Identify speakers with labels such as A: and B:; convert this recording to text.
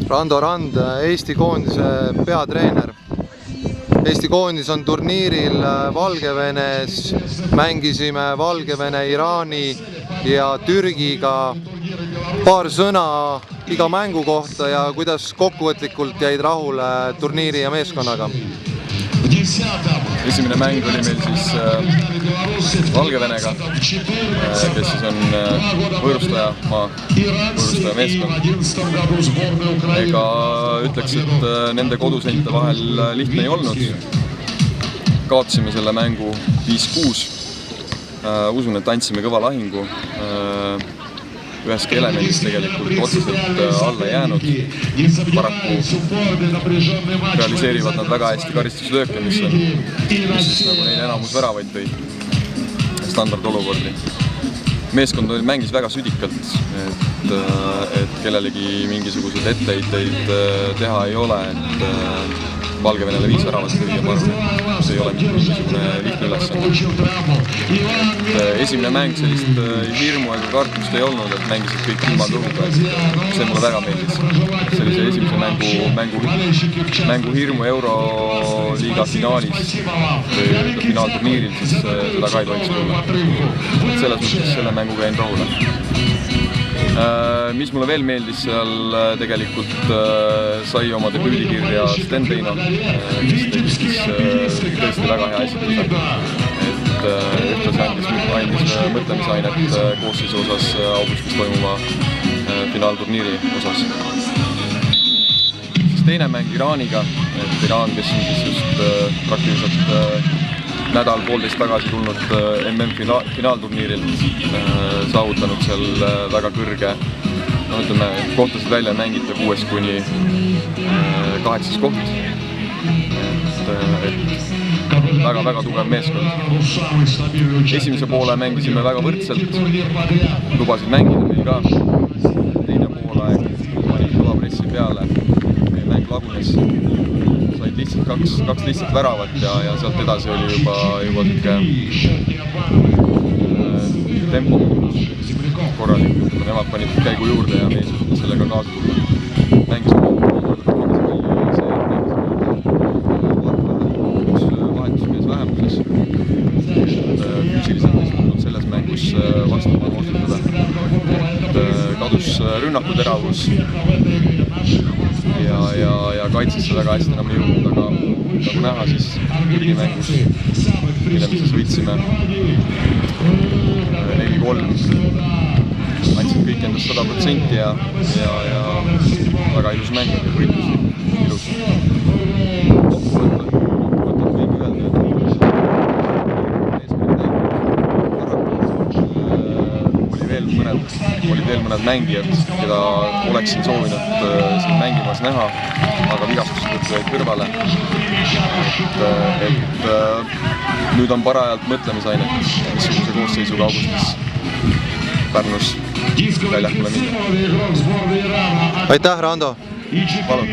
A: Rando Rand, Eesti koondise peatreener. Eesti koondis on turniiril Valgevenes, mängisime Valgevene, Iraani ja Türgiga. Paar sõna iga mängu kohta ja kuidas kokkuvõtlikult jäid rahule turniiri ja meeskonnaga?
B: Esimene mäng oli meil siis Valgevenega, kes siis on võõrustaja meeskond. Ega ütleks, et nende koduseinte vahel lihtne ei olnud. Kaotasime selle mängu 5-6. Usun, et andsime kõva lahingu. Üheski elemendis tegelikult otseselt alla jäänud. Paraku realiseerivad nad väga hästi karistuslööke, mis siis nagu neile enamus väravaid tõi standardolukordi. Meeskond mängis väga südikalt, et kellelegi mingisuguseid etteheiteid teha ei ole. Valgevenele 5 väravat tõi ja ma arvan, et see ei ole mingisugune lihtne ülesanne. Esimene mäng sellist hirmu ega kartust ei olnud, et mängisid kõik ilma tuhuga. See mulle väga meeldis. Sellise esimese mängu hirmu Euroliiga finaalis või finaalturniiril, siis seda ka ei tohiks tulla. Selles mõttes selle mänguga jäin rahule. Mis mulle veel meeldis, seal tegelikult sai oma debüüdikirja Sten Teino, kes tegi siis tõesti väga hea esituse. Ühtlasi andis mõtlemisainet koosseisu osas augustis toimuva finaalturniiri osas. Teine mäng Iraaniga, Iraan, kes on siis just praktiliselt nädal-poolteist tagasi tulnud MM-finaalturniiril, saavutanud seal väga kõrge, kohtasid välja mängitav 6 kuni 8 koht. Väga tugev meeskond. Esimese poole mängisime väga võrdselt, lubasid mängida meil ka. Teine poolaeg panid kõva pressi peale, meie mäng lagunes. Said lihtsalt kaks lihtsalt väravat ja sealt edasi oli juba tempo korralikult. Nemad panid käigu juurde ja meie suhted sellega kaasa tulla. Mängisime vahetusmees vähemuses. Füüsiliselt ei suutnud selles mängus vastama osutada. Kadus rünnakuteravus ja kaitsesse väga hästi enam ei jõudnud, aga nagu näha siis Türgi mängus, mille me siis võitsime 4-3, andsid kõik endast 100% ja väga ilus mäng ja võitlus ilus. Kokkuvõttel võin öelda, oli veel mõned mängijad, keda oleksin soovinud siin mängimas näha, aga vigastused jäid kõrvale. Nüüd on parajalt mõtlemisainet, missuguse koosseisuga augustis Pärnus väljakule minna.
A: Aitäh, Rando!
B: Palun!